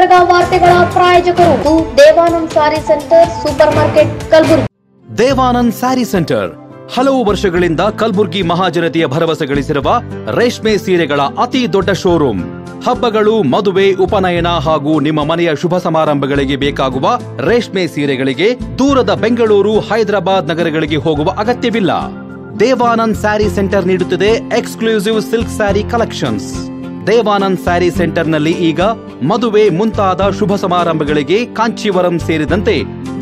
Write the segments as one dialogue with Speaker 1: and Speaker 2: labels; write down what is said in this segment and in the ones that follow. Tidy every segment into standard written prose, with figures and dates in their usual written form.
Speaker 1: ಗುಲ್ಬರ್ಗ ವಾರ್ತೆಗಳ ಪ್ರಾಯೋಜಕರು Devanand sari centre super market Kalaburagi.
Speaker 2: Devanand sari centre ಹಲವು ವರ್ಷಗಳಿಂದ ಕಲಬುರಗಿ ಮಹಾಜನತೆಯ ಭರವಸೆ ಗಳಿಸಿರುವ ರೇಷ್ಮೆ ಸೀರೆಗಳ ಅತಿ ದೊಡ್ಡ ಶೋರೂಮ್. ಹಬ್ಬಗಳು, ಮದುವೆ, ಉಪನಯನ ಹಾಗೂ ನಿಮ್ಮ ಮನೆಯ ಶುಭ ಸಮಾರಂಭಗಳಿಗೆ ಬೇಕಾಗುವ ರೇಷ್ಮೆ ಸೀರೆಗಳಿಗೆ ದೂರದ ಬೆಂಗಳೂರು, ಹೈದರಾಬಾದ್ ನಗರಗಳಿಗೆ ಹೋಗುವ ಅಗತ್ಯವಿಲ್ಲ. ದೇವಾನಂದ್ ಸ್ಯಾರಿ ಸೆಂಟರ್ ನೀಡುತ್ತಿದೆ exclusive silk sari collections. Devanand sari ಸೆಂಟರ್ನಲ್ಲಿ ಈಗ ಮದುವೆ ಮುಂತಾದ ಶುಭ ಸಮಾರಂಭಗಳಿಗೆ ಕಾಂಚೀವರಂ ಸೇರಿದಂತೆ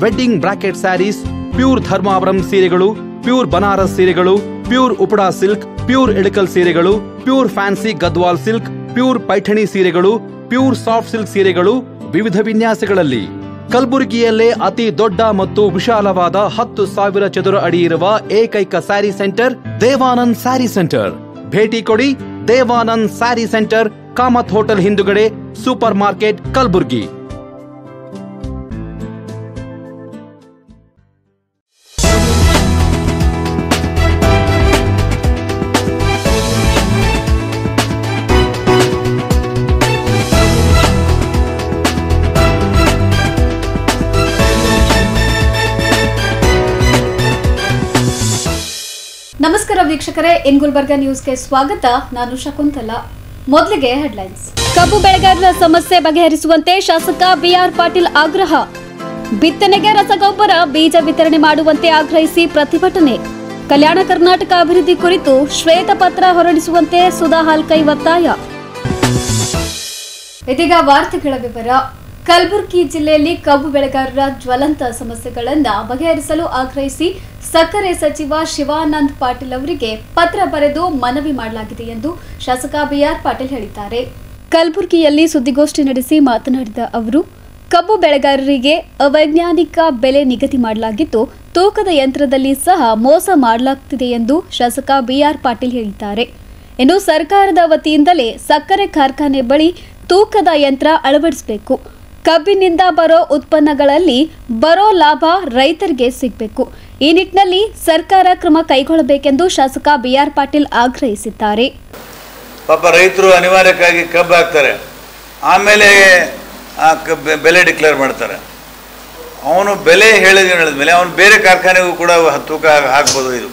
Speaker 2: wedding brocade saris, pure Dharmavaram ಸೀರೆಗಳು, ಪ್ಯೂರ್ ಬನಾರಸ್ ಸೀರೆಗಳು, pure Uppada silk, pure Ilkal ಸೀರೆಗಳು, pure fancy Gadwal silk, pure Paithani ಸೀರೆಗಳು, ಪ್ಯೂರ್ ಸಾಫ್ಟ್ ಸಿಲ್ಕ್ ಸೀರೆಗಳು ವಿವಿಧ ವಿನ್ಯಾಸಗಳಲ್ಲಿ. ಕಲಬುರಗಿಯಲ್ಲೇ ಅತಿ ದೊಡ್ಡ ಮತ್ತು ವಿಶಾಲವಾದ 10,000 ಚದುರ ಅಡಿ ಇರುವ ಏಕೈಕ ಸ್ಯಾರಿ ಸೆಂಟರ್ ದೇವಾನಂದ್ ಸ್ಯಾರಿ ಸೆಂಟರ್. ಭೇಟಿ ಕೊಡಿ. ದೇವಾನಂದ್ ಸ್ಯಾರಿ ಸೆಂಟರ್, ಕಾಮತ್ ಹೋಟೆಲ್ ಹಿಂದುಗಡೆ, ಸೂಪರ್ ಮಾರ್ಕೆಟ್, ಕಲಬುರಗಿ.
Speaker 3: ನಮಸ್ಕಾರ ವೀಕ್ಷಕರೇ, ಇನ್ ಗುಲ್ಬರ್ಗ ನ್ಯೂಸ್ಗೆ ಸ್ವಾಗತ. ನಾನು ಶಕುಂತಲಾ. ಮೊದಲಿಗೆ ಹೆಡ್ಲೈನ್ಸ್. ಕಬ್ಬು ಬೆಳೆಗಾರರ ಸಮಸ್ಯೆ ಬಗೆಹರಿಸುವಂತೆ ಶಾಸಕ ಬಿಆರ್ ಪಾಟೀಲ್ ಆಗ್ರಹ. ಬಿತ್ತನೆಗೆ ರಸಗೊಬ್ಬರ, ಬೀಜ ವಿತರಣೆ ಮಾಡುವಂತೆ ಆಗ್ರಹಿಸಿ ಪ್ರತಿಭಟನೆ. ಕಲ್ಯಾಣ ಕರ್ನಾಟಕ ಅಭಿವೃದ್ಧಿ ಕುರಿತು ಶ್ವೇತಪತ್ರ ಹೊರಡಿಸುವಂತೆ ಸುಧಾ ಹಾಲ್ಕೈ ಒತ್ತಾಯ. ಇದೀಗ ವಾರ್ತೆಗಳ ವಿವರ. ಕಲಬುರಗಿ ಜಿಲ್ಲೆಯಲ್ಲಿ ಕಬ್ಬು ಬೆಳೆಗಾರರ ಜ್ವಲಂತ ಸಮಸ್ಯೆಗಳನ್ನು ಬಗೆಹರಿಸಲು ಆಗ್ರಹಿಸಿ ಸಕ್ಕರೆ ಸಚಿವ ಶಿವಾನಂದ ಪಾಟೀಲ್ ಅವರಿಗೆ ಪತ್ರ ಬರೆದು ಮನವಿ ಮಾಡಲಾಗಿದೆ ಎಂದು ಶಾಸಕ ಬಿಆರ್ ಪಾಟೀಲ್ ಹೇಳಿದ್ದಾರೆ. ಕಲಬುರಗಿಯಲ್ಲಿ ಸುದ್ದಿಗೋಷ್ಠಿ ನಡೆಸಿ ಮಾತನಾಡಿದ ಅವರು, ಕಬ್ಬು ಬೆಳೆಗಾರರಿಗೆ ಅವೈಜ್ಞಾನಿಕ ಬೆಲೆ ನಿಗದಿ ಮಾಡಲಾಗಿದ್ದು, ತೂಕದ ಯಂತ್ರದಲ್ಲಿ ಸಹ ಮೋಸ ಮಾಡಲಾಗುತ್ತಿದೆ ಎಂದು ಶಾಸಕ ಬಿಆರ್ ಪಾಟೀಲ್ ಹೇಳಿದ್ದಾರೆ. ಇನ್ನು ಸರ್ಕಾರದ ವತಿಯಿಂದಲೇ ಸಕ್ಕರೆ ಕಾರ್ಖಾನೆ ಬಳಿ ತೂಕದ ಯಂತ್ರ ಅಳವಡಿಸಬೇಕು. ಕಬ್ಬಿನಿಂದ ಬರೋ ಉತ್ಪನ್ನಗಳಲ್ಲಿ ಬರೋ ಲಾಭ ರೈತರಿಗೆ ಸಿಗಬೇಕು. ಈ ನಿಟ್ಟಿನಲ್ಲಿ ಸರ್ಕಾರ ಕ್ರಮ ಕೈಗೊಳ್ಳಬೇಕೆಂದು ಶಾಸಕ ಬಿಆರ್ ಪಾಟೀಲ್ ಆಗ್ರಹಿಸಿದ್ದಾರೆ.
Speaker 4: ಪಾಪ ರೈತರು ಅನಿವಾರ್ಯಕ್ಕಾಗಿ ಕಬ್ಬು ಹಾಕ್ತಾರೆ, ಆಮೇಲೆ ಬೆಲೆ ಡಿಕ್ಲೇರ್ ಮಾಡ್ತಾರೆ. ಅವನು ಬೆಲೆ ಹೇಳಿದ್ಮೇಲೆ ಅವನು ಬೇರೆ ಕಾರ್ಖಾನೆಗೂ ಕೂಡ ತೂಕ ಹಾಕ್ಬೋದು. ಇದು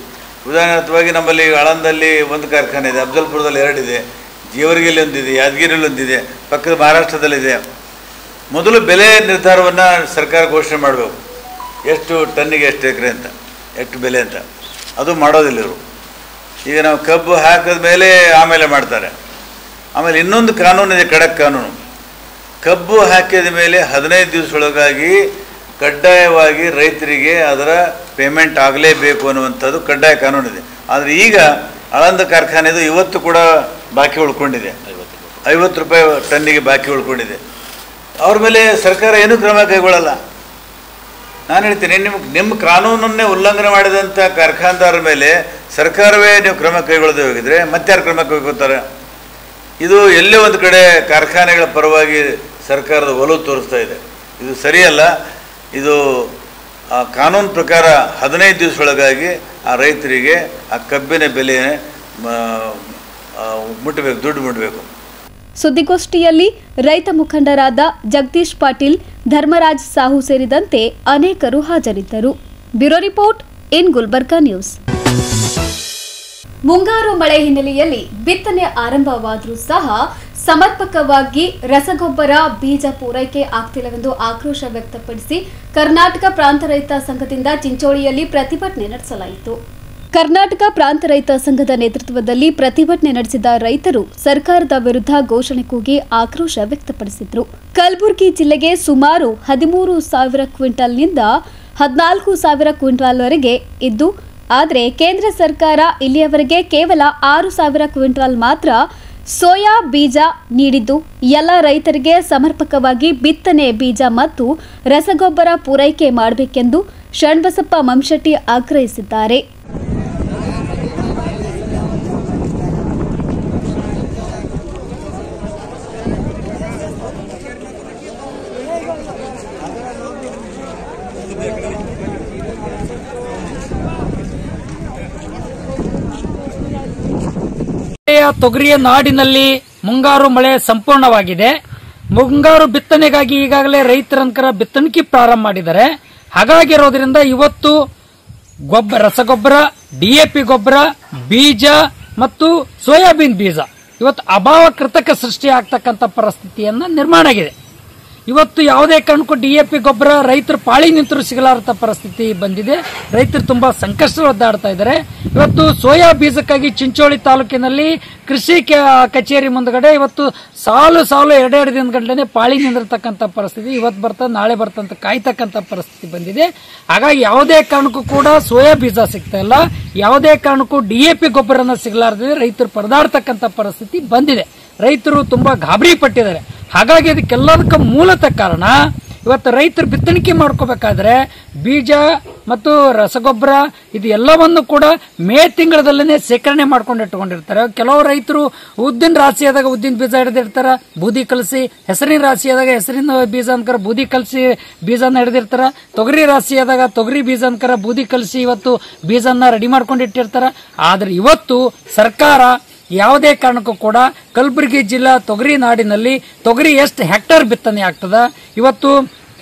Speaker 4: ಉದಾಹರಣೆವಾಗಿ ನಮ್ಮಲ್ಲಿ ಆಳಂದಲ್ಲಿ ಒಂದು ಕಾರ್ಖಾನೆ ಇದೆ, ಅಫ್ಜಲ್ಪುರದಲ್ಲಿ 2 ಇದೆ, ಜೇವರ್ಗಿಯಲ್ಲಿ ಒಂದಿದೆ, ಯಾದಗಿರಿಯಲ್ಲಿ ಒಂದಿದೆ, ಪಕ್ಕದ ಮಹಾರಾಷ್ಟ್ರದಲ್ಲಿದೆ. ಮೊದಲು ಬೆಲೆ ನಿರ್ಧಾರವನ್ನು ಸರ್ಕಾರ ಘೋಷಣೆ ಮಾಡಬೇಕು. ಎಷ್ಟು ಟನ್ನಿಗೆ ಎಷ್ಟು ಎಕರೆ ಅಂತ, ಎಷ್ಟು ಬೆಲೆ ಅಂತ. ಅದು ಮಾಡೋದಿಲ್ಲ ಇವರು. ಈಗ ನಾವು ಕಬ್ಬು ಹಾಕಿದ ಮೇಲೆ ಆಮೇಲೆ ಮಾಡ್ತಾರೆ. ಆಮೇಲೆ ಇನ್ನೊಂದು ಕಾನೂನಿದೆ, ಖಡಕ್ ಕಾನೂನು. ಕಬ್ಬು ಹಾಕಿದ ಮೇಲೆ 15 ದಿವಸದೊಳಗಾಗಿ ಕಡ್ಡಾಯವಾಗಿ ರೈತರಿಗೆ ಅದರ ಪೇಮೆಂಟ್ ಆಗಲೇಬೇಕು ಅನ್ನುವಂಥದ್ದು ಕಡ್ಡಾಯ ಕಾನೂನಿದೆ. ಆದರೆ ಈಗ ಆಳಂದ ಕಾರ್ಖಾನೆದು ಇವತ್ತು ಕೂಡ ಬಾಕಿ ಉಳ್ಕೊಂಡಿದೆ, 50 ರೂಪಾಯಿ ಟನ್ನಿಗೆ ಬಾಕಿ ಉಳ್ಕೊಂಡಿದೆ. ಅವ್ರ ಮೇಲೆ ಸರ್ಕಾರ ಏನೂ ಕ್ರಮ ಕೈಗೊಳ್ಳಲ್ಲ. ನಾನು ಹೇಳ್ತೀನಿ, ನಿಮ್ಮ ಕಾನೂನನ್ನೇ ಉಲ್ಲಂಘನೆ ಮಾಡಿದಂಥ ಕಾರ್ಖಾನೆದಾರರ ಮೇಲೆ ಸರ್ಕಾರವೇ ನೀವು ಕ್ರಮ ಕೈಗೊಳ್ಳದೆ ಹೋಗಿದ್ರೆ ಮತ್ತಾರು ಕ್ರಮ ಕೈಗೊಳ್ತಾರೆ? ಇದು ಎಲ್ಲೇ ಒಂದು ಕಡೆ ಕಾರ್ಖಾನೆಗಳ ಪರವಾಗಿ ಸರ್ಕಾರದ ಒಲವು ತೋರಿಸ್ತಾ ಇದೆ. ಇದು ಸರಿಯಲ್ಲ. ಇದು ಕಾನೂನು ಪ್ರಕಾರ 15 ದಿವಸದೊಳಗಾಗಿ ಆ ರೈತರಿಗೆ ಆ ಕಬ್ಬಿನ ಬೆಲೆ ಮುಟ್ಟಬೇಕು, ದುಡ್ಡು ಮುಟ್ಟಬೇಕು.
Speaker 3: ಸುದ್ದಿಗೋಷ್ಠಿಯಲ್ಲಿ ರೈತ ಮುಖಂಡರಾದ ಜಗದೀಶ್ ಪಾಟೀಲ್, ಧರ್ಮರಾಜ್ ಸಾಹು ಸೇರಿದಂತೆ ಅನೇಕರು ಹಾಜರಿದ್ದರು. Bureau report, in Gulbarga news. ಮುಂಗಾರು ಮಳೆ ಹಿನ್ನೆಲೆಯಲ್ಲಿ ಬಿತ್ತನೆ ಆರಂಭವಾದರೂ ಸಹ ಸಮರ್ಪಕವಾಗಿ ರಸಗೊಬ್ಬರ, ಬೀಜ ಪೂರೈಕೆ ಆಗ್ತಿಲ್ಲವೆಂದು ಆಕ್ರೋಶ ವ್ಯಕ್ತಪಡಿಸಿ ಕರ್ನಾಟಕ ಪ್ರಾಂತ ರೈತ ಸಂಘದಿಂದ ಚಿಂಚೋಳಿಯಲ್ಲಿ ಪ್ರತಿಭಟನೆ ನಡೆಸಲಾಯಿತು. ಕರ್ನಾಟಕ ಪ್ರಾಂತ ರೈತ ಸಂಘದ ನೇತೃತ್ವದಲ್ಲಿ ಪ್ರತಿಭಟನೆ ನಡೆಸಿದ ರೈತರು ಸರ್ಕಾರದ ವಿರುದ್ಧ ಘೋಷಣೆ ಕೂಗಿ ಆಕ್ರೋಶ ವ್ಯಕ್ತಪಡಿಸಿದರು. ಕಲಬುರಗಿ ಜಿಲ್ಲೆಗೆ ಸುಮಾರು 13,000 ಕ್ವಿಂಟಾಲ್ನಿಂದ 14,000 ಕ್ವಿಂಟಾಲ್ವರೆಗೆ ಇದ್ದು, ಆದರೆ ಕೇಂದ್ರ ಸರ್ಕಾರ ಇಲ್ಲಿಯವರೆಗೆ ಕೇವಲ 6,000 ಕ್ವಿಂಟಾಲ್ ಮಾತ್ರ ಸೋಯಾ ಬೀಜ ನೀಡಿದ್ದು, ಎಲ್ಲ ರೈತರಿಗೆ ಸಮರ್ಪಕವಾಗಿ ಬಿತ್ತನೆ ಬೀಜ ಮತ್ತು ರಸಗೊಬ್ಬರ ಪೂರೈಕೆ ಮಾಡಬೇಕೆಂದು ಶರಣಬಸಪ್ಪ ಮಮಶೆಟ್ಟಿ ಆಗ್ರಹಿಸಿದ್ದಾರೆ.
Speaker 5: ತೊಗರಿಯ ನಾಡಿನಲ್ಲಿ ಮುಂಗಾರು ಮಳೆ ಸಂಪೂರ್ಣವಾಗಿದೆ. ಮುಂಗಾರು ಬಿತ್ತನೆಗಾಗಿ ಈಗಾಗಲೇ ರೈತರಂಕರ ಬಿತ್ತಣಿಕೆ ಪ್ರಾರಂಭ ಮಾಡಿದ್ದಾರೆ. ಹಾಗಾಗಿರೋದ್ರಿಂದ ಇವತ್ತು ರಸಗೊಬ್ಬರ, ಡಿಎಪಿ ಗೊಬ್ಬರ, ಬೀಜ ಮತ್ತು ಸೋಯಾಬೀನ್ ಬೀಜ ಇವತ್ತು ಅಭಾವ ಕೃತಕ ಸೃಷ್ಟಿ ಆಗ್ತಕ್ಕಂಥ ಪರಿಸ್ಥಿತಿಯನ್ನ ನಿರ್ಮಾಣ ಆಗಿದೆ. ಇವತ್ತು ಯಾವುದೇ ಕಾರಣಕ್ಕೂ ಡಿಎಪಿ ಗೊಬ್ಬರ ರೈತರು ಪಾಳಿ ನಿಂತರೂ ಸಿಗಲಾರದ ಪರಿಸ್ಥಿತಿ ಬಂದಿದೆ. ರೈತರು ತುಂಬಾ ಸಂಕಷ್ಟ ಒದ್ದಾಡ್ತಾ ಇದ್ದಾರೆ. ಇವತ್ತು ಸೋಯಾ ಬೀಜಕ್ಕಾಗಿ ಚಿಂಚೋಳಿ ತಾಲೂಕಿನಲ್ಲಿ ಕೃಷಿ ಕಚೇರಿ ಮುಂದಗಡೆ ಇವತ್ತು ಸಾಲು ಎರಡೆರಡು ದಿನದ ಗಂಟೆ ಪಾಳಿ ನಿಂದಿರ್ತಕ್ಕಂಥ ಪರಿಸ್ಥಿತಿ, ಇವತ್ತು ಬರ್ತದೆ ನಾಳೆ ಬರ್ತಂತ ಕಾಯ್ತಕ್ಕಂಥ ಪರಿಸ್ಥಿತಿ ಬಂದಿದೆ. ಹಾಗಾಗಿ ಯಾವುದೇ ಕಾರಣಕ್ಕೂ ಕೂಡ ಸೋಯಾ ಬೀಜ ಸಿಗ್ತಾ ಇಲ್ಲ, ಯಾವುದೇ ಕಾರಣಕ್ಕೂ ಡಿಎಪಿ ಗೊಬ್ಬರನ ಸಿಗಲಾರದೆ ರೈತರು ಪರದಾಡ್ತಕ್ಕಂಥ ಪರಿಸ್ಥಿತಿ ಬಂದಿದೆ. ರೈತರು ತುಂಬಾ ಗಾಬರಿ ಪಟ್ಟಿದ್ದಾರೆ. ಹಾಗಾಗಿ ಅದಕ್ಕೆಲ್ಲದಕ್ಕೆ ಮೂಲತಃ ಕಾರಣ ಇವತ್ತು ರೈತರು ಬಿತ್ತಣಿಕೆ ಮಾಡ್ಕೋಬೇಕಾದ್ರೆ ಬೀಜ ಮತ್ತು ರಸಗೊಬ್ಬರ ಇದು ಎಲ್ಲವನ್ನು ಕೂಡ ಮೇ ತಿಂಗಳದಲ್ಲೇ ಸೇಕರಣೆ ಮಾಡ್ಕೊಂಡು ಇಟ್ಕೊಂಡಿರ್ತಾರೆ. ಕೆಲವು ರೈತರು ಉದ್ದಿನ ರಾಶಿ ಆದಾಗ ಉದ್ದಿನ ಬೀಜ ಹಿಡಿದಿರ್ತಾರ, ಬೂದಿ ಕಲಸಿ, ಹೆಸರಿನ ರಾಶಿ ಆದಾಗ ಹೆಸರಿನ ಬೀಜ ಅನ್ಕರ ಬೂದಿ ಕಲಸಿ ಬೀಜನ ಹಿಡಿದಿರ್ತಾರ, ತೊಗರಿ ರಾಶಿ ಆದಾಗ ತೊಗರಿ ಬೀಜ ಅನ್ಕರ ಬೂದಿ ಕಲಸಿ ಇವತ್ತು ಬೀಜನ ರೆಡಿ ಮಾಡ್ಕೊಂಡು ಇಟ್ಟಿರ್ತಾರ. ಆದ್ರೆ ಇವತ್ತು ಸರ್ಕಾರ ಯಾವುದೇ ಕಾರಣಕ್ಕೂ ಕೂಡ ಕಲಬುರಗಿ ಜಿಲ್ಲಾ ತೊಗರಿ ನಾಡಿನಲ್ಲಿ ತೊಗರಿ ಎಷ್ಟು ಹೆಕ್ಟೇರ್ ಬಿತ್ತನೆ ಆಗ್ತದ, ಇವತ್ತು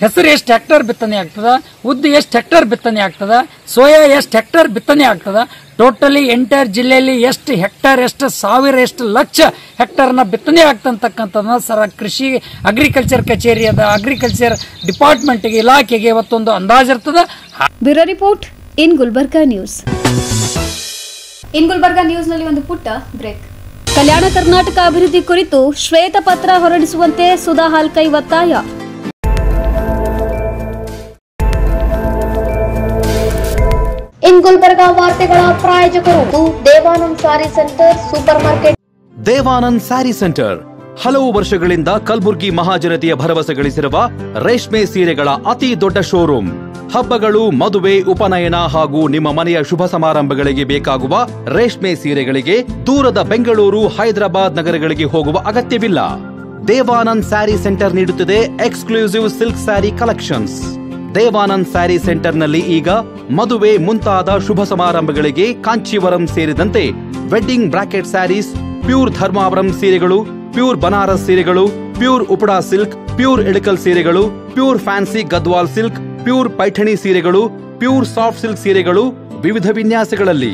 Speaker 5: ಹೆಸರು ಎಷ್ಟು ಹೆಕ್ಟೇರ್ ಬಿತ್ತನೆ ಆಗ್ತದ, ಉದ್ದು ಎಷ್ಟು ಹೆಕ್ಟೇರ್ ಬಿತ್ತನೆ ಆಗ್ತದ, ಸೋಯಾ ಎಷ್ಟು ಹೆಕ್ಟೇರ್ ಬಿತ್ತನೆ ಆಗ್ತದ, ಟೋಟಲಿ ಎಂಟೈರ್ ಜಿಲ್ಲೆಯಲ್ಲಿ ಎಷ್ಟು ಹೆಕ್ಟೇರ್, ಎಷ್ಟು ಸಾವಿರ, ಎಷ್ಟು ಲಕ್ಷ ಹೆಕ್ಟೇರ್ನ ಬಿತ್ತನೆ ಆಗ್ತಕ್ಕಂಥದ್ದನ್ನ ಕೃಷಿ ಅಗ್ರಿಕಲ್ಚರ್ ಕಚೇರಿಯಾದ ಅಗ್ರಿಕಲ್ಚರ್ ಡಿಪಾರ್ಟ್ಮೆಂಟ್ಗೆ ಇಲಾಖೆಗೆ ಇವತ್ತೊಂದು ಅಂದಾಜಿರ್ತದ.
Speaker 3: Bureau report in Gulbarga news. In Gulbarga ನ್ಯೂಸ್ನಲ್ಲಿ ಒಂದು ಪುಟ್ಟ ಬ್ರೇಕ್. ಕಲ್ಯಾಣ ಕರ್ನಾಟಕ ಅಭಿವೃದ್ಧಿ ಕುರಿತು ಶ್ವೇತಪತ್ರ ಹೊರಡಿಸುವಂತೆ ಸುಧಾ ಹಾಲ್ಕೈ ಒತ್ತಾಯ.
Speaker 1: ಇನ್ ಗುಲ್ಬರ್ಗಾ ವಾರ್ತೆಗಳ ಪ್ರಾಯೋಜಕರು Devanand sari centre super market.
Speaker 2: Devanand sari centre ಹಲವು ವರ್ಷಗಳಿಂದ ಕಲಬುರ್ಗಿ ಮಹಾಜನತೆಯ ಭರವಸೆ ಗಳಿಸಿರುವ ರೇಷ್ಮೆ ಸೀರೆಗಳ ಅತಿ ದೊಡ್ಡ ಶೋರೂಮ್. ಹಬ್ಬಗಳು, ಮದುವೆ, ಉಪನಯನ ಹಾಗೂ ನಿಮ್ಮ ಮನೆಯ ಶುಭ ಸಮಾರಂಭಗಳಿಗೆ ಬೇಕಾಗುವ ರೇಷ್ಮೆ ಸೀರೆಗಳಿಗೆ ದೂರದ ಬೆಂಗಳೂರು, ಹೈದರಾಬಾದ್ ನಗರಗಳಿಗೆ ಹೋಗುವ ಅಗತ್ಯವಿಲ್ಲ. ದೇವಾನಂದ್ ಸ್ಯಾರಿ ಸೆಂಟರ್ ನೀಡುತ್ತಿದೆ exclusive silk sari collections. Devanand sari ಸೆಂಟರ್ನಲ್ಲಿ ಈಗ ಮದುವೆ ಮುಂತಾದ ಶುಭ ಸಮಾರಂಭಗಳಿಗೆ ಕಾಂಚೀವರಂ ಸೇರಿದಂತೆ wedding brocade saris, pure Dharmavaram ಸೀರೆಗಳು, ಪ್ಯೂರ್ ಬನಾರಸ್ ಸೀರೆಗಳು, pure Uppada silk, pure Ilkal ಸೀರೆಗಳು, pure fancy Gadwal silk, pure Paithani ಸೀರೆಗಳು, ಪ್ಯೂರ್ ಸಾಫ್ಟ್ ಸಿಲ್ಕ್ ಸೀರೆಗಳು ವಿವಿಧ ವಿನ್ಯಾಸಗಳಲ್ಲಿ.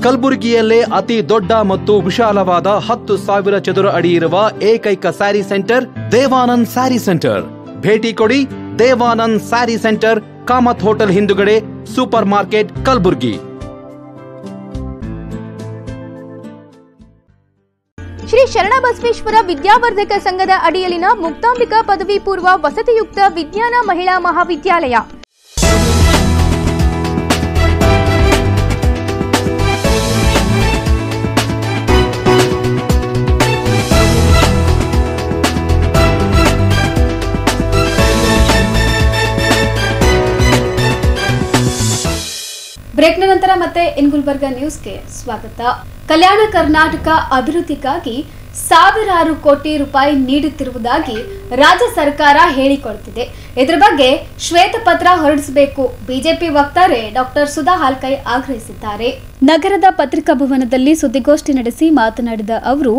Speaker 2: ಕಲಬುರಗಿಯಲ್ಲೇ ಅತಿ ದೊಡ್ಡ ಮತ್ತು ವಿಶಾಲವಾದ 10,000 ಚದುರ ಅಡಿ ಇರುವ ಏಕೈಕ ಸ್ಯಾರಿ ಸೆಂಟರ್ ದೇವಾನಂದ್ ಸ್ಯಾರಿ ಸೆಂಟರ್. ಭೇಟಿ ಕೊಡಿ ದೇವಾನಂದ್ ಸ್ಯಾರಿ ಸೆಂಟರ್, ಕಾಮತ್ ಹೋಟೆಲ್ ಹಿಂದುಗಡೆ, ಸೂಪರ್ ಮಾರ್ಕೆಟ್, ಕಲಬುರಗಿ.
Speaker 6: ಶ್ರೀ ಶರಣಬಸವೇಶ್ವರ ವಿದ್ಯಾವರ್ಧಕ ಸಂಘದ ಅಡಿಯಲ್ಲಿನ ಮುಕ್ತಾಂಬಿಕಾ ಪದವಿ ಪೂರ್ವ ವಸತಿಯುಕ್ತ ವಿಜ್ಞಾನ ಮಹಿಳಾ ಮಹಾವಿದ್ಯಾಲಯ.
Speaker 3: ಬ್ರೇಕ್ನ ನಂತರ ಮತ್ತೆ ಇನ್ ಗುಲ್ಬರ್ಗಾ ನ್ಯೂಸ್ಗೆ ಸ್ವಾಗತ. ಕಲ್ಯಾಣ ಕರ್ನಾಟಕ ಅಭಿವೃದ್ಧಿಗಾಗಿ ಸಾವಿರಾರು ಕೋಟಿ ರೂಪಾಯಿ ನೀಡುತ್ತಿರುವುದಾಗಿ ರಾಜ್ಯ ಸರ್ಕಾರ ಹೇಳಿಕೊಳ್ತಿದೆ. ಇದರ ಬಗ್ಗೆ ಶ್ವೇತಪತ್ರ ಹೊರಡಿಸಬೇಕು ಬಿಜೆಪಿ ವಕ್ತಾರೆ ಡಾಕ್ಟರ್ ಸುಧಾ ಹಾಲ್ಕೈ ಆಗ್ರಹಿಸಿದ್ದಾರೆ. ನಗರದ ಪತ್ರಿಕಾ ಭವನದಲ್ಲಿ ಸುದ್ದಿಗೋಷ್ಠಿ ನಡೆಸಿ ಮಾತನಾಡಿದ ಅವರು,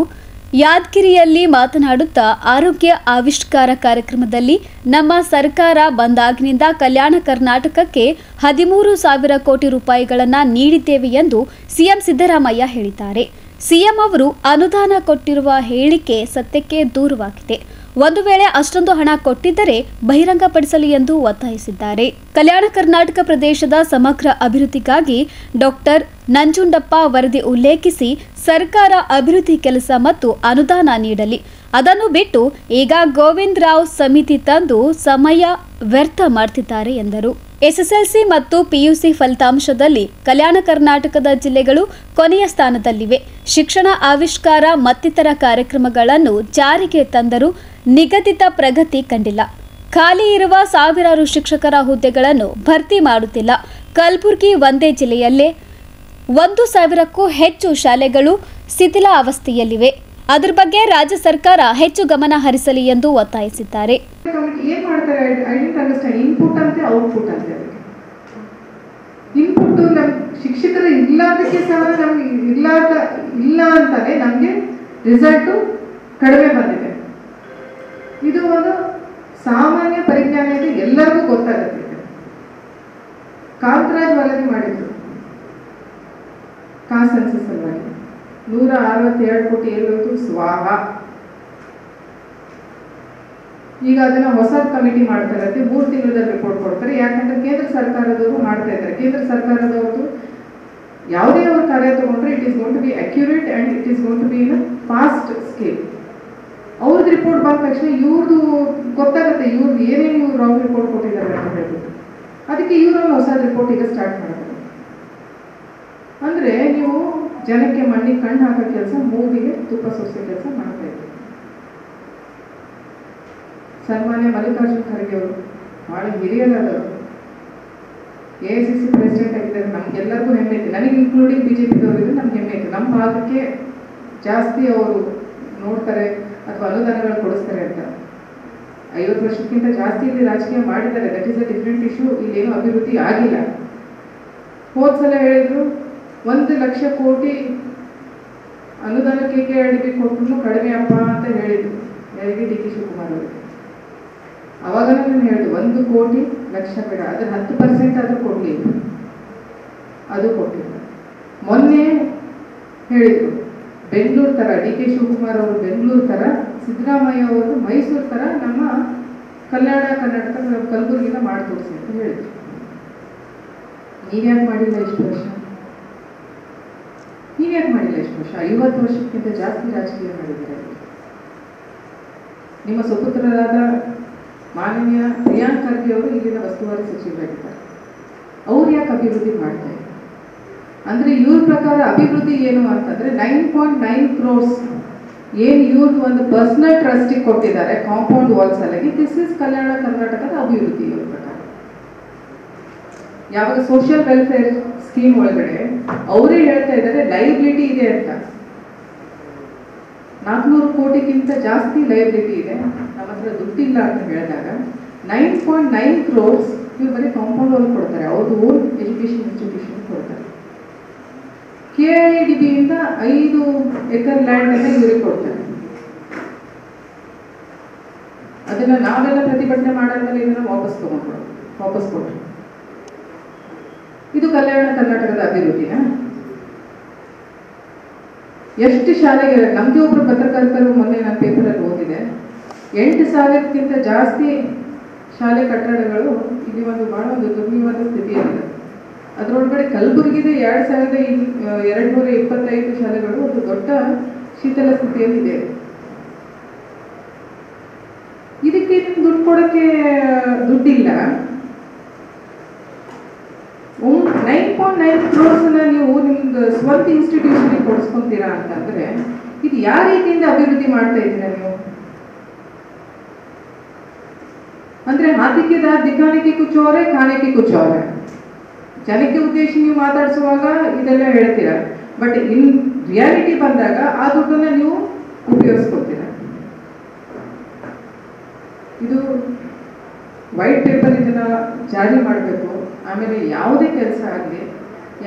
Speaker 3: ಯಾದಗಿರಿಯಲ್ಲಿ ಮಾತನಾಡುತ್ತಾ ಆರೋಗ್ಯ ಆವಿಷ್ಕಾರ ಕಾರ್ಯಕ್ರಮದಲ್ಲಿ ನಮ್ಮ ಸರ್ಕಾರ ಬಂದಾಗಿನಿಂದ ಕಲ್ಯಾಣ ಕರ್ನಾಟಕಕ್ಕೆ 13,000 ಕೋಟಿ ರೂಪಾಯಿಗಳನ್ನು ನೀಡಿದ್ದೇವೆ ಎಂದು ಸಿಎಂ ಸಿದ್ದರಾಮಯ್ಯ ಹೇಳಿದ್ದಾರೆ. ಸಿಎಂ ಅವರು ಅನುದಾನ ಕೊಟ್ಟಿರುವ ಹೇಳಿಕೆ ಸತ್ಯಕ್ಕೆ ದೂರವಾಗಿದೆ. ಒಂದು ವೇಳೆ ಅಷ್ಟೊಂದು ಹಣ ಕೊಟ್ಟಿದ್ದರೆ ಬಹಿರಂಗಪಡಿಸಲಿ ಎಂದು ಒತ್ತಾಯಿಸಿದ್ದಾರೆ. ಕಲ್ಯಾಣ ಕರ್ನಾಟಕ ಪ್ರದೇಶದ ಸಮಗ್ರ ಅಭಿವೃದ್ಧಿಗಾಗಿ ಡಾಕ್ಟರ್ ನಂಜುಂಡಪ್ಪ ವರದಿ ಉಲ್ಲೇಖಿಸಿ ಸರ್ಕಾರ ಅಭಿವೃದ್ಧಿ ಕೆಲಸ ಮತ್ತು ಅನುದಾನ ನೀಡಲಿ. ಅದನ್ನು ಬಿಟ್ಟು ಈಗ ಗೋವಿಂದ ರಾವ್ ಸಮಿತಿ ತಂದು ಸಮಯ ವ್ಯರ್ಥ ಮಾಡುತ್ತಿದ್ದಾರೆ ಎಂದರು. ಎಸ್ಎಸ್ಎಲ್ಸಿ ಮತ್ತು ಪಿಯುಸಿ ಫಲಿತಾಂಶದಲ್ಲಿ ಕಲ್ಯಾಣ ಕರ್ನಾಟಕದ ಜಿಲ್ಲೆಗಳು ಕೊನೆಯ ಸ್ಥಾನದಲ್ಲಿವೆ. ಶಿಕ್ಷಣ ಆವಿಷ್ಕಾರ ಮತ್ತಿತರ ಕಾರ್ಯಕ್ರಮಗಳನ್ನು ಜಾರಿಗೆ ತಂದರೂ ನಿಗದಿತ ಪ್ರಗತಿ ಕಂಡಿಲ್ಲ. ಖಾಲಿ ಇರುವ ಸಾವಿರಾರು ಶಿಕ್ಷಕರ ಹುದ್ದೆಗಳನ್ನು ಭರ್ತಿ ಮಾಡುತ್ತಿಲ್ಲ. ಕಲಬುರಗಿ ಒಂದೇ ಜಿಲ್ಲೆಯಲ್ಲೇ 1,000ಕ್ಕೂ ಹೆಚ್ಚು ಶಾಲೆಗಳು ಶಿಥಿಲ ಅವಸ್ಥೆಯಲ್ಲಿವೆ. ಅದರ ಬಗ್ಗೆ ರಾಜ್ಯ ಸರ್ಕಾರ ಹೆಚ್ಚು ಗಮನ ಹರಿಸಲಿ ಎಂದು ಒತ್ತಾಯಿಸಿದ್ದಾರೆ.
Speaker 7: ಇನ್ಪುಟ್ ನಮ್ಮ ಶಿಕ್ಷಕರು ಇಲ್ಲದಕ್ಕೆ ಸಹ ನಮ್ಗೆ ಇಲ್ಲ ಅಂತಾನೆ ನಮಗೆ ರಿಸಲ್ಟು ಕಡಿಮೆ ಬಂದಿದೆ. ಇದು ಒಂದು ಸಾಮಾನ್ಯ ಪರಿಜ್ಞಾನ ಇದೆ, ಎಲ್ಲರಿಗೂ ಗೊತ್ತಾಗುತ್ತೆ. ಕಾಂತರಾಜ್ ವರದಿ ಮಾಡಿದ್ರು ಕಾನ್ಸೆನ್ಸಸ್ ಸಲುವಾಗಿ 162 ಕೋಟಿ ಎಲ್ಲೋಯ್ತು ಸ್ವಾಹ. ಈಗ ಅದನ್ನ ಹೊಸ ಕಮಿಟಿ ಮಾಡ್ತಾರೆ, 3 ತಿಂಗಳಲ್ಲಿ ರಿಪೋರ್ಟ್ ಕೊಡ್ತಾರೆ. ಯಾಕಂದ್ರೆ ಕೇಂದ್ರ ಸರ್ಕಾರದವರು ಮಾಡ್ತಾ ಇದ್ದಾರೆ. ಕೇಂದ್ರ ಸರ್ಕಾರದವರು ಯಾವುದೇ ಒಂದು ಕಾರ್ಯ ತಗೊಂಡ್ರೆ it is going to be accurate and it is going to be in fast scale. ಅವ್ರದ್ದು ರಿಪೋರ್ಟ್ ಬಂದ ತಕ್ಷಣ ಇವ್ರದ್ದು ಗೊತ್ತಾಗುತ್ತೆ, ಇವ್ರದ್ದು ಏನೇನು ಇವ್ರು ರಾಂಗ್ ರಿಪೋರ್ಟ್ ಕೊಟ್ಟಿದ್ದಾರೆ ಅಂತ ಹೇಳ್ಬಿಟ್ಟು. ಅದಕ್ಕೆ ಇವರನ್ನು ಹೊಸ ರಿಪೋರ್ಟ್ ಈಗ ಸ್ಟಾರ್ಟ್ ಮಾಡ್ತಾರೆ. ಅಂದ್ರೆ ನೀವು ಜನಕ್ಕೆ ಮಣ್ಣಿಗೆ ಕಣ್ಣು ಹಾಕೋ ಕೆಲಸ, ಮೂಗಿಗೆ ತುಪ್ಪ ಸೋಸೋ ಕೆಲಸ ಮಾಡ್ತಾ ಇದ್ದೀವಿ. ಸನ್ಮಾನ್ಯ ಮಲ್ಲಿಕಾರ್ಜುನ್ ಖರ್ಗೆ ಅವರು ಬಹಳ ಹಿರಿಯರಾದವರು, AICC ಪ್ರೆಸಿಡೆಂಟ್ ಆಗಿದ್ದಾರೆ. ನಮ್ಗೆಲ್ಲರಿಗೂ ಹೆಮ್ಮೆ ಇದೆ, ನನಗೆ ಇನ್ಕ್ಲೂಡಿಂಗ್ BJPದವರಿಗೂ ನಮ್ಗೆ ಹೆಮ್ಮೆ ಇದೆ. ನಮ್ಮ ಭಾಗಕ್ಕೆ ಜಾಸ್ತಿ ಅವರು ನೋಡ್ತಾರೆ ಅಥವಾ ಅನುದಾನಗಳು ಕೊಡಿಸ್ತಾರೆ ಅಂತ. 50 ವರ್ಷಕ್ಕಿಂತ ಜಾಸ್ತಿ ಇಲ್ಲಿ ರಾಜಕೀಯ ಮಾಡಿದ್ದಾರೆ. That is a different issue. ಇಲ್ಲೇನು ಅಭಿವೃದ್ಧಿ ಆಗಿಲ್ಲ. ಹೋದ ಸಲ ಹೇಳಿದ್ರು 1 ಲಕ್ಷ ಕೋಟಿ ಅನುದಾನ KKRDB ಕೊಟ್ಟರು ಕಡಿಮೆ ಅಪ್ಪ ಅಂತ ಹೇಳಿದ್ರು ಯಾರಿಗೆ, DK ಶಿವಕುಮಾರ್ ಅವರಿಗೆ. ಅವಾಗ ನಾನು ಹೇಳಿದೆ 1 ಕೋಟಿ ಲಕ್ಷ ಬೇಡ, ಅದ್ರ 10% ಆದ್ರೂ ಕೊಡ್ಲಿ, ಅದು ಕೊಟ್ಟಿಲ್ಲ. ಮೊನ್ನೆ ಹೇಳಿದ್ರು ಬೆಂಗಳೂರು ತರ DK ಶಿವಕುಮಾರ್ ಅವರು ಬೆಂಗಳೂರು ತರ, ಸಿದ್ದರಾಮಯ್ಯ ಅವರು ಮೈಸೂರು ತರ ನಮ್ಮ ಕಲ್ಯಾಣ ಕರ್ನಾಟಕ ಕಲಬುರಗಿನ ಮಾಡಿ ತೋರಿಸಿ ಅಂತ ಹೇಳಿದ್ರು. ನೀವ್ಯಾಕೆ ಮಾಡಿಲ್ಲ ಇಷ್ಟು ವರ್ಷ? ನೀವ್ಯಾಕೆ ಮಾಡಿಲ್ಲ ಇಷ್ಟು ವರ್ಷ? 50 ವರ್ಷಕ್ಕಿಂತ ಜಾಸ್ತಿ ರಾಜಕೀಯ ಮಾಡಿದ್ದಾರೆ. ನಿಮ್ಮ ಸುಪುತ್ರರಾದ ಮಾನನೀಯ ಪ್ರಿಯಾಂಕ್ ಖರ್ಗೆ ಅವರು ಇಲ್ಲಿನ ಉಸ್ತುವಾರಿ ಸಚಿವರಾಗಿದ್ದಾರೆ. ಅವ್ರು ಯಾಕೆ ಅಭಿವೃದ್ಧಿ ಮಾಡ್ತಾರೆ ಅಂದ್ರೆ, ಇವ್ರ ಪ್ರಕಾರ ಅಭಿವೃದ್ಧಿ ಏನು ಅಂತಂದ್ರೆ 9.9 crores ಏನು ಇವ್ರದ್ದು ಒಂದು ಪರ್ಸನಲ್ ಟ್ರಸ್ಟಿಗೆ ಕೊಟ್ಟಿದ್ದಾರೆ ಕಾಂಪೌಂಡ್ ವಾಲ್ ಸಲಗಿ. ದಿಸ್ ಇಸ್ ಕಲ್ಯಾಣ ಕರ್ನಾಟಕದ ಅಭಿವೃದ್ಧಿ ಇವ್ರ ಪ್ರಕಾರ. ಯಾವಾಗ ಸೋಷಿಯಲ್ ವೆಲ್ಫೇರ್ ಸ್ಕೀಮ್ ಒಳಗಡೆ ಅವರೇ ಹೇಳ್ತಾ ಇದ್ದಾರೆ ಲೈಬಿಲಿಟಿ ಇದೆ ಅಂತ. 400 ಕೋಟಿಗಿಂತ ಜಾಸ್ತಿ ಲೈಬಿಲಿಟಿ ಇದೆ, ನಮ್ಮ ಹತ್ರ ದುಡ್ಡಿಲ್ಲ ಅಂತ ಹೇಳಿದಾಗ 9.9 crores ಇವ್ರು ಬರೀ ಕಾಂಪೌಂಡ್ ವಾಲ್ ಕೊಡ್ತಾರೆ, ಅವ್ರದ್ದು ಓನ್ ಎಜುಕೇಶನ್ ಇನ್ಸ್ಟಿಟ್ಯೂಷನ್ ಕೊಡ್ತಾರೆ. KIDB ಇಂದ 5 ಎಕರ್ ಲ್ಯಾಂಡ್ ಅನ್ನ ಇವರಿಗೆ ಕೊಡ್ತಾರೆ. ಅದನ್ನ ನಾವೆಲ್ಲ ಪ್ರತಿಭಟನೆ ಮಾಡಾದ್ಮೇಲೆ ಇದನ್ನ ವಾಪಸ್ ಕೊಟ್ಟರು. ಇದು ಕಲ್ಯಾಣ ಕರ್ನಾಟಕದ ಅಭಿವೃದ್ಧಿನ? ಎಷ್ಟು ಶಾಲೆಗೆ, ನಮ್ದೇ ಒಬ್ರು ಪತ್ರಕರ್ತರು ಮೊನ್ನೆ ನಾನು ಪೇಪರಲ್ಲಿ ಓದಿದೆ, 8,000ಕ್ಕಿಂತ ಜಾಸ್ತಿ ಶಾಲೆ ಕಟ್ಟಡಗಳು ಇಲ್ಲಿ ಬಹಳ ಒಂದು ದುರ್ನಿವಾದ ಸ್ಥಿತಿಯಲ್ಲಿದೆ. ಅದರೊಳಗಡೆ ಕಲಬುರಗಿದೆ 2,225 ಶಾಲೆಗಳು ಒಂದು ದೊಡ್ಡ ಶೀತಲ ಸ್ಥಿತಿಯಲ್ಲಿದೆ. ಇದಕ್ಕೆ ದುಡ್ಡು ಕೊಡಕ್ಕೆ ದುಡ್ಡಿಲ್ಲ. 9.9 crores ನೀವು ನಿಮ್ದು ಸ್ವಂತ ಇನ್ಸ್ಟಿಟ್ಯೂಷನ್ಗೆ ಕೊಡಿಸ್ಕೊಂತೀರಾ ಅಂತಂದ್ರೆ ಇದು ಯಾವ ರೀತಿಯಿಂದ ಅಭಿವೃದ್ಧಿ ಮಾಡ್ತಾ ಇದ್ದೀರಾ ನೀವು? ಅಂದ್ರೆ ಹಾದಿಕೆ ದಿಖಾನೆ ಕಿ ಕುಚ್ ಔರ್ ಹೈ, ಖಾನೆ ಕಿ ಕುಚ್ ಔರ್ ಹೈ. ಜನಕ್ಕೆ ಉದ್ದೇಶ ನೀವು ಮಾತಾಡಿಸುವಾಗ ಇದೆಲ್ಲ ಹೇಳ್ತೀರಾ, ಬಟ್ ಇನ್ ರಿಯಾಲಿಟಿ ಬಂದಾಗ ಆ ದುಡ್ಡನ್ನ ನೀವು ಉಪಯೋಗಿಸ್ಕೊಳ್ತೀರಾ. ಇದು ವೈಟ್ ಪೇಪರ್ ಇದನ್ನ ಜಾರಿ ಮಾಡಬೇಕು. ಆಮೇಲೆ ಯಾವುದೇ ಕೆಲಸ ಆಗಲಿ,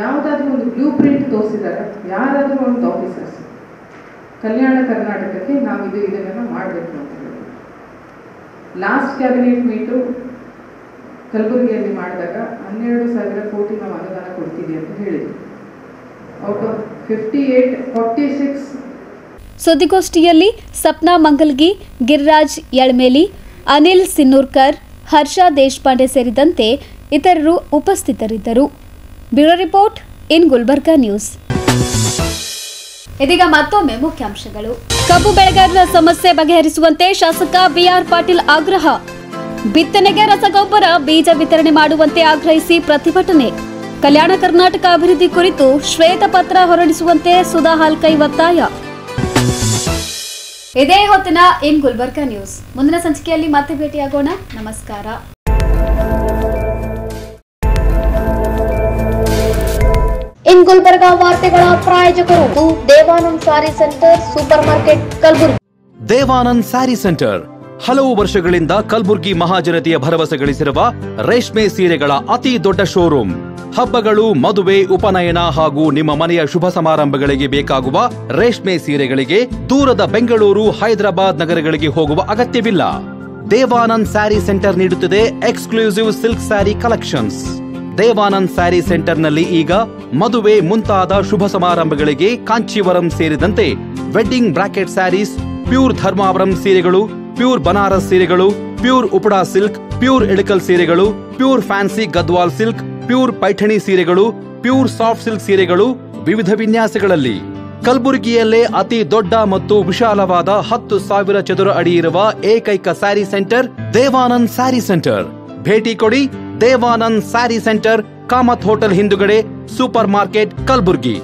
Speaker 7: ಯಾವುದಾದ್ರೂ ಒಂದು ಬ್ಲೂ ಪ್ರಿಂಟ್ ತೋರಿಸಿದ್ದಾರೆ ಯಾರಾದರೂ ಒಂದು ಆಫೀಸರ್ಸ್, ಕಲ್ಯಾಣ ಕರ್ನಾಟಕಕ್ಕೆ ನಾವು ಇದನ್ನೆಲ್ಲ ಮಾಡಬೇಕು ಅಂತ ಹೇಳಿ. ಲಾಸ್ಟ್ ಕ್ಯಾಬಿನೆಟ್ ಮೀಟು ಕಲಬುರಗಿಯಲ್ಲಿ ಮಾಡಿದಾಗ 12,000 ಕೋಟಿ ನಾವು ಅನುದಾನ ಕೊಡ್ತೀವಿ ಅಂತ ಹೇಳಿದ್ರು. ಔಟ್ ಆಫ್ 46
Speaker 3: ಸುದ್ದಿಗೋಷ್ಠಿಯಲ್ಲಿ ಸಪ್ನಾ ಮಂಗಲ್ಗಿ, ಗಿರಿರಾಜ್ ಯಳ್ಮೇಲಿ, ಅನಿಲ್ ಸಿನ್ನೂರ್ಕರ್, ಹರ್ಷ ದೇಶಪಾಂಡೆ ಸೇರಿದಂತೆ ಇತರರು ಉಪಸ್ಥಿತರಿದ್ದರು. Bureau report in Gulbarga news. ಇದೀಗ ಮತ್ತೊಮ್ಮೆ ಮುಖ್ಯಾಂಶಗಳು. ಕಬ್ಬು ಬೆಳೆಗಾರರ ಸಮಸ್ಯೆ ಬಗೆಹರಿಸುವಂತೆ ಶಾಸಕ ಬಿಆರ್ ಪಾಟೀಲ್ ಆಗ್ರಹ. ಬಿತ್ತನೆಗೆ ರಸಗೊಬ್ಬರ ಬೀಜ ವಿತರಣೆ ಮಾಡುವಂತೆ ಆಗ್ರಹಿಸಿ ಪ್ರತಿಭಟನೆ. ಕಲ್ಯಾಣ ಕರ್ನಾಟಕ ಅಭಿವೃದ್ಧಿ ಕುರಿತು ಶ್ವೇತಪತ್ರ ಹೊರಡಿಸುವಂತೆ ಸುಧಾ ಹಾಲ್ಕೈ ಒತ್ತಾಯ. ಇದೇ ಹೊತ್ತಿನ ಇನ್ ಗುಲ್ಬರ್ಗಾ ನ್ಯೂಸ್. ಮುಂದಿನ ಸಂಚಿಕೆಯಲ್ಲಿ ಮತ್ತೆ ಭೇಟಿಯಾಗೋಣ. ನಮಸ್ಕಾರ.
Speaker 1: ಇನ್ ಗುಲ್ಬರ್ಗಾ ವಾರ್ತೆಗಳ ಪ್ರಾಯೋಜಕರು Devanand sari centre super market Kalaburagi.
Speaker 2: Devanand sari centre ಹಲವು ವರ್ಷಗಳಿಂದ ಕಲಬುರ್ಗಿ ಮಹಾಜನತೆಯ ಭರವಸೆ ಗಳಿಸಿರುವ ರೇಷ್ಮೆ ಸೀರೆಗಳ ಅತಿ ದೊಡ್ಡ ಶೋರೂಮ್. ಹಬ್ಬಗಳು, ಮದುವೆ, ಉಪನಯನ ಹಾಗೂ ನಿಮ್ಮ ಮನೆಯ ಶುಭ ಸಮಾರಂಭಗಳಿಗೆ ಬೇಕಾಗುವ ರೇಷ್ಮೆ ಸೀರೆಗಳಿಗೆ ದೂರದ ಬೆಂಗಳೂರು, ಹೈದರಾಬಾದ್ ನಗರಗಳಿಗೆ ಹೋಗುವ ಅಗತ್ಯವಿಲ್ಲ. ದೇವಾನಂದ್ ಸ್ಯಾರಿ ಸೆಂಟರ್ ನೀಡುತ್ತಿದೆ exclusive silk sari collections. Devanand sari ಸೆಂಟರ್ನಲ್ಲಿ ಈಗ ಮದುವೆ ಮುಂತಾದ ಶುಭ ಸಮಾರಂಭಗಳಿಗೆ ಕಾಂಚೀವರಂ ಸೇರಿದಂತೆ wedding brocade saris, pure Dharmavaram ಸೀರೆಗಳು, ಪ್ಯೂರ್ ಬನಾರಸ್ ಸೀರೆಗಳು, pure Uppada silk, pure Ilkal ಸೀರೆಗಳು, pure fancy Gadwal silk, pure Paithani ಸೀರೆಗಳು, ಪ್ಯೂರ್ ಸಾಫ್ಟ್ ಸಿಲ್ಕ್ ಸೀರೆಗಳು ವಿವಿಧ ವಿನ್ಯಾಸಗಳಲ್ಲಿ. ಕಲಬುರಗಿಯಲ್ಲೇ ಅತಿ ದೊಡ್ಡ ಮತ್ತು ವಿಶಾಲವಾದ 10,000 ಚದುರ ಅಡಿ ಇರುವ ಏಕೈಕ ಸ್ಯಾರಿ ಸೆಂಟರ್ ದೇವಾನಂದ್ ಸ್ಯಾರಿ ಸೆಂಟರ್. ಭೇಟಿ ಕೊಡಿ. ದೇವಾನಂದ್ ಸ್ಯಾರಿ ಸೆಂಟರ್, ಕಾಮತ್ ಹೋಟೆಲ್ ಹಿಂದುಗಡೆ, ಸೂಪರ್ ಮಾರ್ಕೆಟ್, ಕಲಬುರ್ಗಿ.